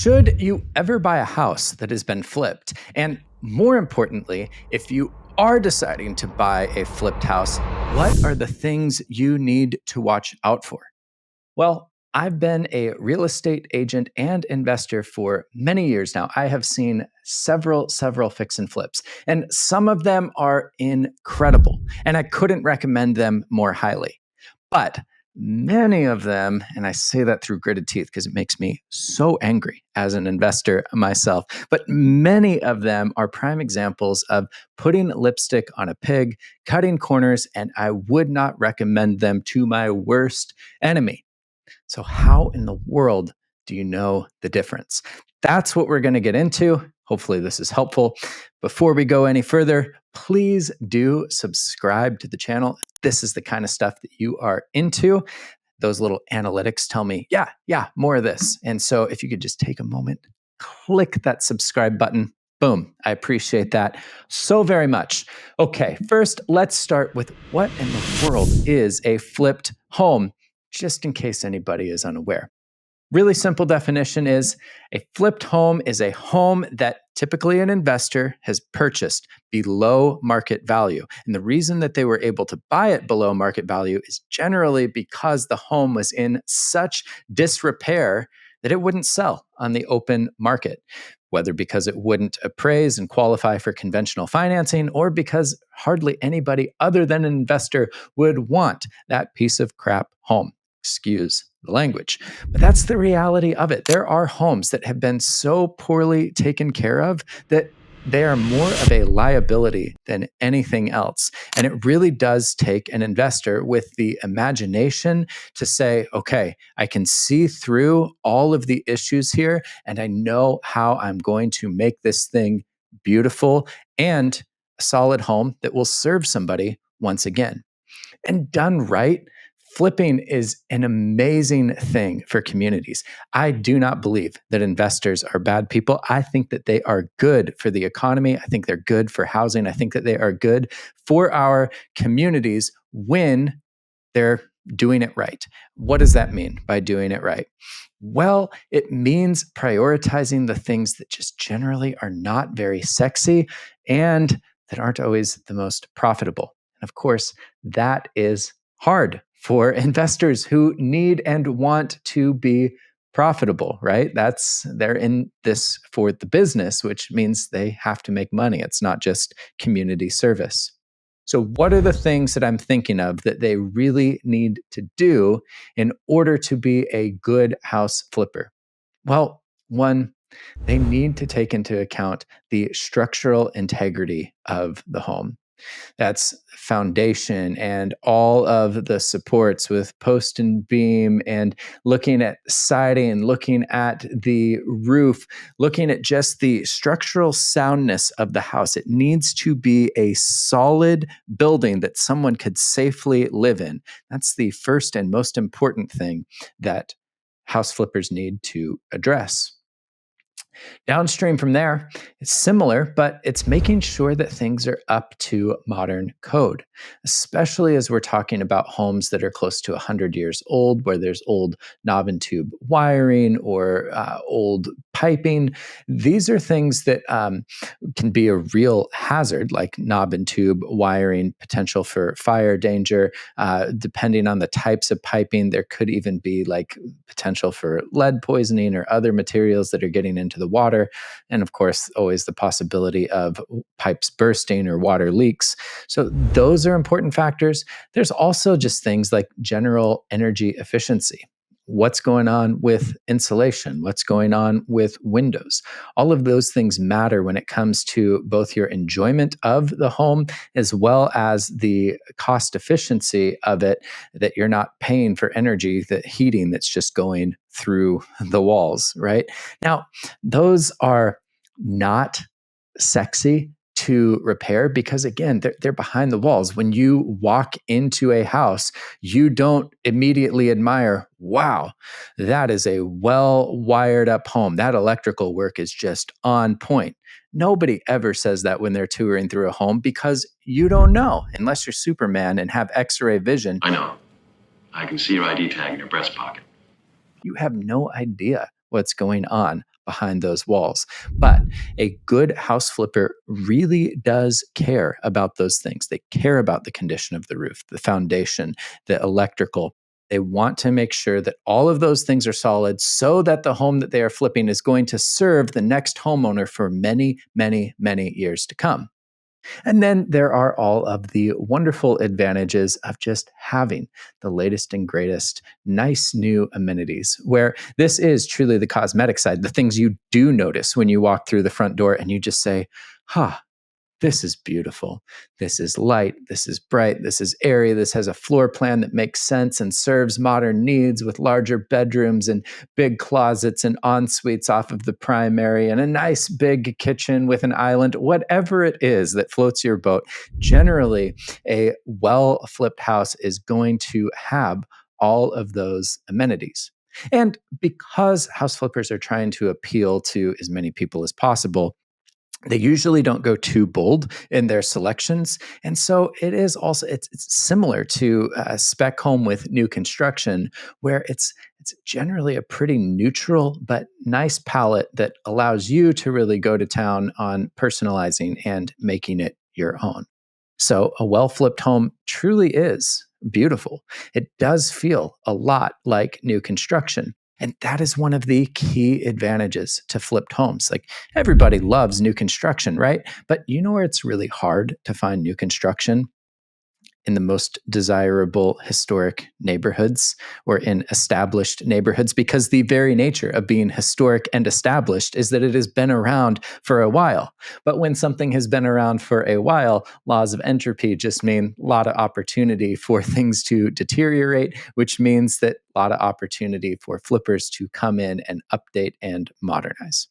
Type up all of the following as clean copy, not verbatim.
Should you ever buy a house that has been flipped? And more importantly, if you are deciding to buy a flipped house, what are the things you need to watch out for? Well, I've been a real estate agent and investor for many years now. I have seen several fix and flips, and some of them are incredible, and I couldn't recommend them more highly. But many of them, and I say that through gritted teeth because it makes me so angry as an investor myself, but many of them are prime examples of putting lipstick on a pig, cutting corners, and I would not recommend them to my worst enemy. So, how in the world do you know the difference? That's what we're going to get into. Hopefully, this is helpful. Before we go any further, please do subscribe to the channel. This is the kind of stuff that you are into. Those little analytics tell me, yeah, more of this. And so, if you could just take a moment, click that subscribe button. Boom. I appreciate that so very much. Okay, first, let's start with what in the world is a flipped home, just in case anybody is unaware. Really simple definition is a flipped home is a home that typically an investor has purchased below market value. And the reason that they were able to buy it below market value is generally because the home was in such disrepair that it wouldn't sell on the open market, whether because it wouldn't appraise and qualify for conventional financing or because hardly anybody other than an investor would want that piece of crap home. Excuse the language. But that's the reality of it. There are homes that have been so poorly taken care of that they are more of a liability than anything else. And it really does take an investor with the imagination to say, okay, I can see through all of the issues here, and I know how I'm going to make this thing beautiful and a solid home that will serve somebody once again. And done right, flipping is an amazing thing for communities. I do not believe that investors are bad people. I think that they are good for the economy. I think they're good for housing. I think that they are good for our communities when they're doing it right. What does that mean by doing it right? Well, it means prioritizing the things that just generally are not very sexy and that aren't always the most profitable. And of course, that is hard for investors who need and want to be profitable, right? They're in this for the business, which means they have to make money. It's not just community service. So, what are the things that I'm thinking of that they really need to do in order to be a good house flipper? Well, one, they need to take into account the structural integrity of the home. That's foundation and all of the supports with post and beam and looking at siding, looking at the roof, looking at just the structural soundness of the house. It needs to be a solid building that someone could safely live in. That's the first and most important thing that house flippers need to address. Downstream from there, it's similar, but it's making sure that things are up to modern code, especially as we're talking about homes that are close to 100 years old, where there's old knob and tube wiring or old piping. These are things that can be a real hazard, like knob and tube wiring, potential for fire danger. Depending on the types of piping, there could even be like potential for lead poisoning or other materials that are getting into the water. And of course, always the possibility of pipes bursting or water leaks. So those are important factors. There's also just things like general energy efficiency. What's going on with insulation? What's going on with windows? All of those things matter when it comes to both your enjoyment of the home as well as the cost efficiency of it, that you're not paying for energy, that heating that's just going through the walls, right? Now, those are not sexy to repair because again they're behind the walls. When you walk into a house, you don't immediately admire, wow, that is a well wired up home, that electrical work is just on point. Nobody ever says that when they're touring through a home because you don't know unless you're Superman and have x-ray vision. I know. I can see your ID tag in your breast pocket. You have no idea what's going on behind those walls. But a good house flipper really does care about those things. They care about the condition of the roof, the foundation, the electrical. They want to make sure that all of those things are solid so that the home that they are flipping is going to serve the next homeowner for many, many, many years to come. And then there are all of the wonderful advantages of just having the latest and greatest nice new amenities, where this is truly the cosmetic side, the things you do notice when you walk through the front door and you just say, huh, this is beautiful. This is light. This is bright. This is airy. This has a floor plan that makes sense and serves modern needs with larger bedrooms and big closets and en suites off of the primary and a nice big kitchen with an island. Whatever it is that floats your boat, generally, a well flipped house is going to have all of those amenities. And because house flippers are trying to appeal to as many people as possible, they usually don't go too bold in their selections, and so it is also it's similar to a spec home with new construction, where it's generally a pretty neutral but nice palette that allows you to really go to town on personalizing and making it your own. So a well flipped home truly is beautiful. It does feel a lot like new construction. And that is one of the key advantages to flipped homes. Like everybody loves new construction, right? But you know where it's really hard to find new construction? In the most desirable historic neighborhoods or in established neighborhoods, because the very nature of being historic and established is that it has been around for a while. But when something has been around for a while, laws of entropy just mean a lot of opportunity for things to deteriorate, which means that a lot of opportunity for flippers to come in and update and modernize.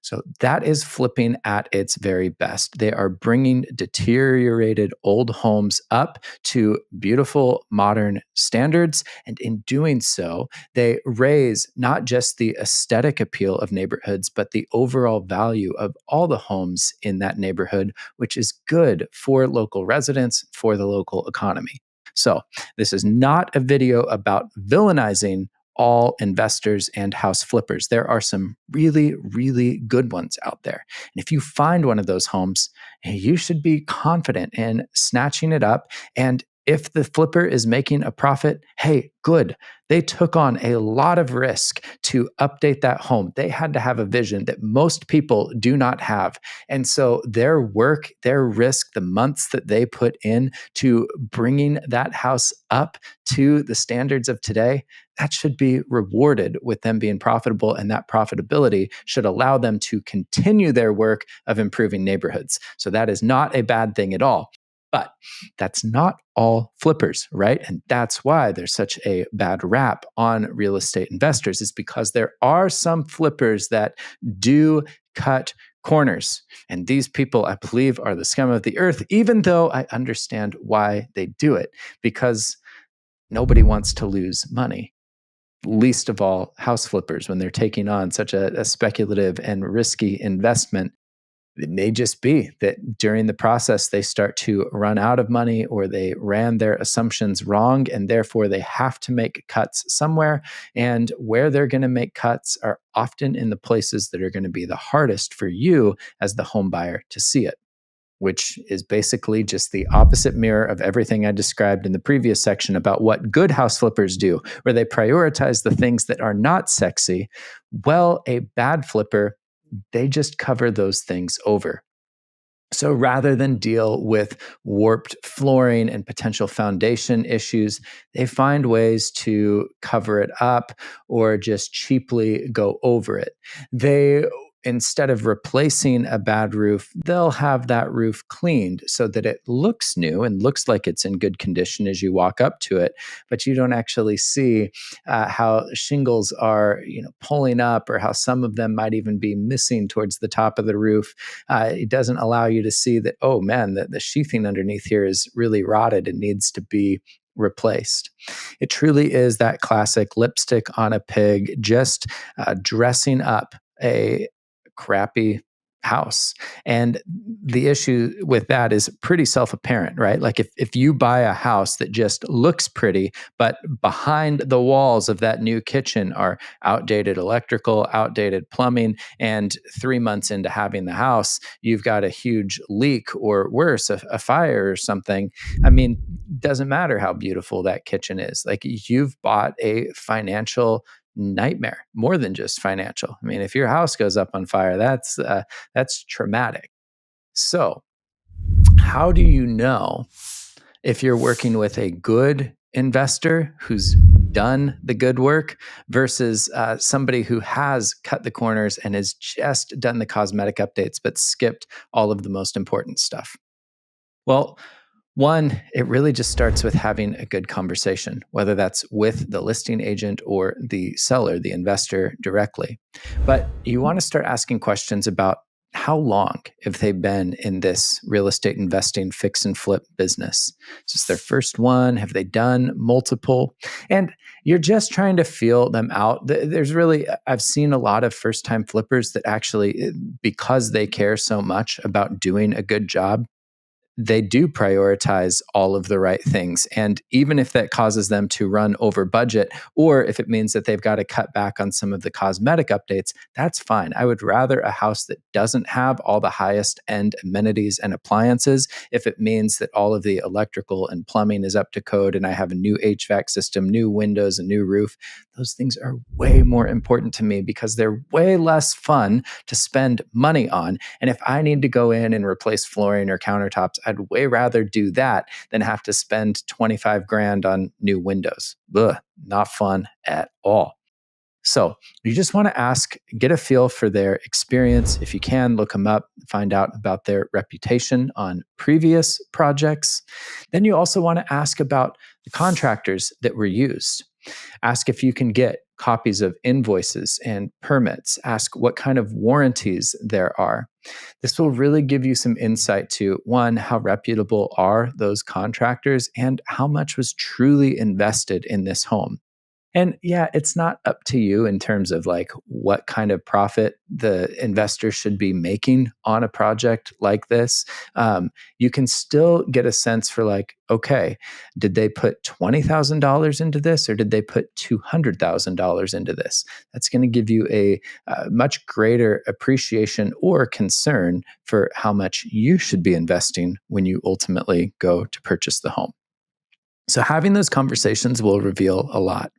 So that is flipping at its very best. They are bringing deteriorated old homes up to beautiful modern standards. And in doing so, they raise not just the aesthetic appeal of neighborhoods, but the overall value of all the homes in that neighborhood, which is good for local residents, for the local economy. So, this is not a video about villainizing all investors and house flippers. There are some really, really good ones out there. And if you find one of those homes, you should be confident in snatching it up. And if the flipper is making a profit, hey, good. They took on a lot of risk to update that home. They had to have a vision that most people do not have. And so their work, their risk, the months that they put in to bringing that house up to the standards of today, that should be rewarded with them being profitable. And that profitability should allow them to continue their work of improving neighborhoods. So that is not a bad thing at all. But that's not all flippers, right? And that's why there's such a bad rap on real estate investors, is because there are some flippers that do cut corners. And these people, I believe, are the scum of the earth, even though I understand why they do it, because nobody wants to lose money, least of all house flippers when they're taking on such a speculative and risky investment. It may just be that during the process, they start to run out of money or they ran their assumptions wrong, and therefore they have to make cuts somewhere. And where they're going to make cuts are often in the places that are going to be the hardest for you as the home buyer to see it, which is basically just the opposite mirror of everything I described in the previous section about what good house flippers do, where they prioritize the things that are not sexy. Well, a bad flipper, they just cover those things over. So rather than deal with warped flooring and potential foundation issues, they find ways to cover it up or just cheaply go over it. They Instead of replacing a bad roof, they'll have that roof cleaned so that it looks new and looks like it's in good condition as you walk up to it, but you don't actually see how shingles are, pulling up, or how some of them might even be missing towards the top of the roof. It doesn't allow you to see that, oh man, the sheathing underneath here is really rotted and needs to be replaced. It truly is that classic lipstick on a pig, just dressing up a crappy house. And the issue with that is pretty self-apparent, right? Like if you buy a house that just looks pretty, but behind the walls of that new kitchen are outdated electrical, outdated plumbing, and 3 months into having the house, you've got a huge leak or worse, a fire or something. I mean, doesn't matter how beautiful that kitchen is. Like you've bought a financial nightmare, more than just financial. I mean, if your house goes up on fire, that's traumatic. So, how do you know if you're working with a good investor who's done the good work versus somebody who has cut the corners and has just done the cosmetic updates but skipped all of the most important stuff? Well, one, it really just starts with having a good conversation, whether that's with the listing agent or the seller, the investor directly. But you want to start asking questions about how long have they been in this real estate investing fix and flip business? Is this their first one? Have they done multiple? And you're just trying to feel them out. There's really, I've seen a lot of first time flippers that actually, because they care so much about doing a good job, they do prioritize all of the right things. And even if that causes them to run over budget, or if it means that they've got to cut back on some of the cosmetic updates, that's fine. I would rather a house that doesn't have all the highest end amenities and appliances if it means that all of the electrical and plumbing is up to code and I have a new HVAC system, new windows, a new roof. Those things are way more important to me because they're way less fun to spend money on. And if I need to go in and replace flooring or countertops, I'd way rather do that than have to spend 25 grand on new windows. Ugh, not fun at all. So you just want to ask, get a feel for their experience. If you can, look them up, find out about their reputation on previous projects. Then you also want to ask about the contractors that were used. Ask if you can get copies of invoices and permits. Ask what kind of warranties there are. This will really give you some insight to one, how reputable are those contractors and how much was truly invested in this home. And yeah, it's not up to you in terms of like what kind of profit the investor should be making on a project like this. You can still get a sense for like, okay, did they put $20,000 into this or did they put $200,000 into this? That's going to give you a much greater appreciation or concern for how much you should be investing when you ultimately go to purchase the home. So having those conversations will reveal a lot.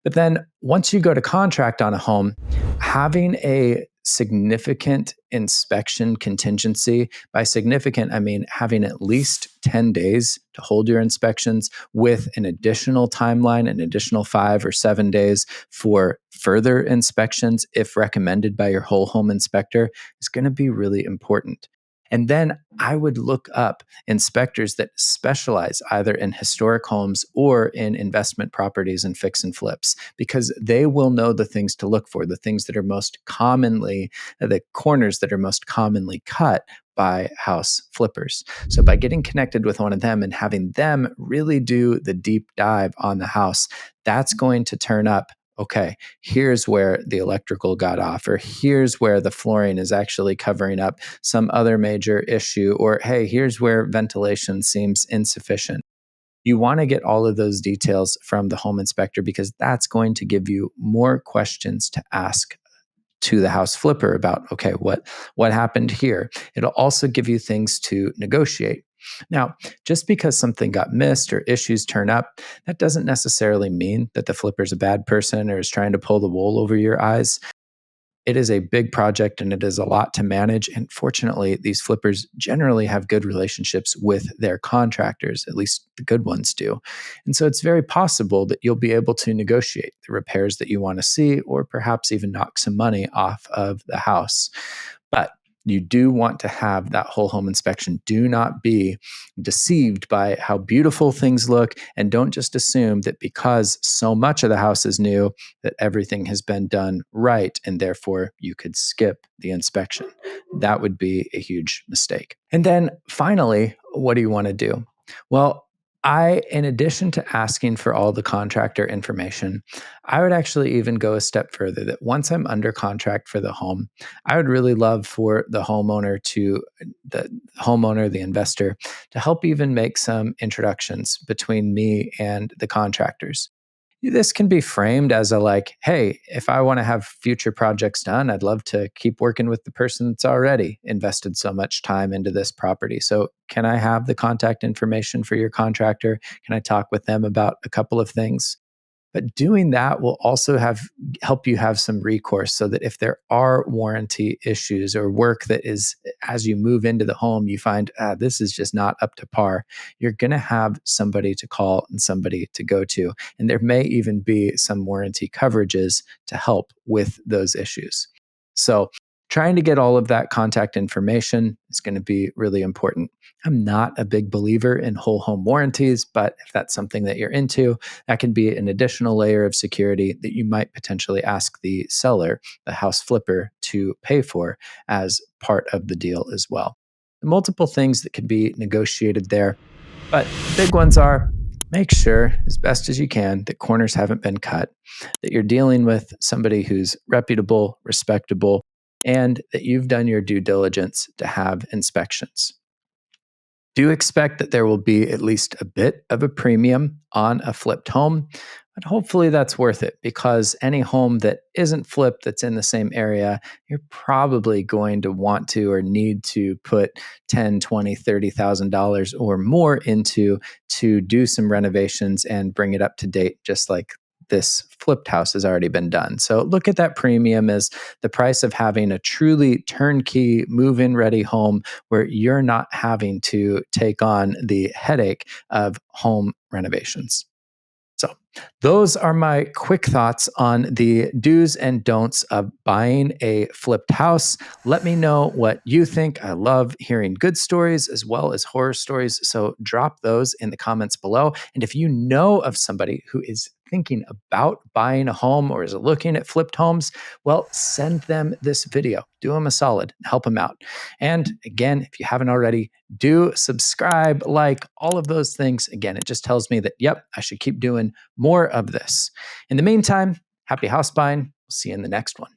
But then once you go to contract on a home, having a significant inspection contingency, by significant, I mean having at least 10 days to hold your inspections with an additional timeline, an additional 5 or 7 days for further inspections, if recommended by your whole home inspector, is going to be really important. And then I would look up inspectors that specialize either in historic homes or in investment properties and fix and flips, because they will know the things to look for, the things that are most commonly, the corners that are most commonly cut by house flippers. So by getting connected with one of them and having them really do the deep dive on the house, that's going to turn up, okay, here's where the electrical got off, or here's where the flooring is actually covering up some other major issue, or hey, here's where ventilation seems insufficient. You want to get all of those details from the home inspector because that's going to give you more questions to ask to the house flipper about, okay, what happened here. It'll also give you things to negotiate. Now, just because something got missed or issues turn up, that doesn't necessarily mean that the flipper's a bad person or is trying to pull the wool over your eyes. It is a big project and it is a lot to manage. And fortunately, these flippers generally have good relationships with their contractors, at least the good ones do. And so it's very possible that you'll be able to negotiate the repairs that you want to see, or perhaps even knock some money off of the house. But you do want to have that whole home inspection. Do not be deceived by how beautiful things look, and don't just assume that because so much of the house is new that everything has been done right and therefore you could skip the inspection. That would be a huge mistake. And then finally, what do you want to do? Well, In addition to asking for all the contractor information, I would actually even go a step further that once I'm under contract for the home, I would really love for the homeowner, the investor, to help even make some introductions between me and the contractors. This can be framed as a like, hey, if I want to have future projects done, I'd love to keep working with the person that's already invested so much time into this property. So, can I have the contact information for your contractor? Can I talk with them about a couple of things? But doing that will also help you have some recourse so that if there are warranty issues or work that is as you move into the home, you find this is just not up to par, you're going to have somebody to call and somebody to go to. And there may even be some warranty coverages to help with those issues. So, trying to get all of that contact information is going to be really important. I'm not a big believer in whole home warranties, but if that's something that you're into, that can be an additional layer of security that you might potentially ask the seller, the house flipper, to pay for as part of the deal as well. Multiple things that could be negotiated there, but the big ones are make sure, as best as you can, that corners haven't been cut, that you're dealing with somebody who's reputable, respectable, and that you've done your due diligence to have inspections. Do expect that there will be at least a bit of a premium on a flipped home, but hopefully that's worth it because any home that isn't flipped that's in the same area, you're probably going to want to or need to put 10, 20, $30,000 or more into to do some renovations and bring it up to date, just like this flipped house has already been done. So look at that premium as the price of having a truly turnkey move-in ready home where you're not having to take on the headache of home renovations. So, those are my quick thoughts on the do's and don'ts of buying a flipped house. Let me know what you think. I love hearing good stories as well as horror stories. So, drop those in the comments below. And if you know of somebody who is thinking about buying a home or is looking at flipped homes, well, send them this video. Do them a solid, help them out. And again, if you haven't already, do subscribe, like all of those things. Again, it just tells me that, yep, I should keep doing more of this. In the meantime, happy house buying. We'll see you in the next one.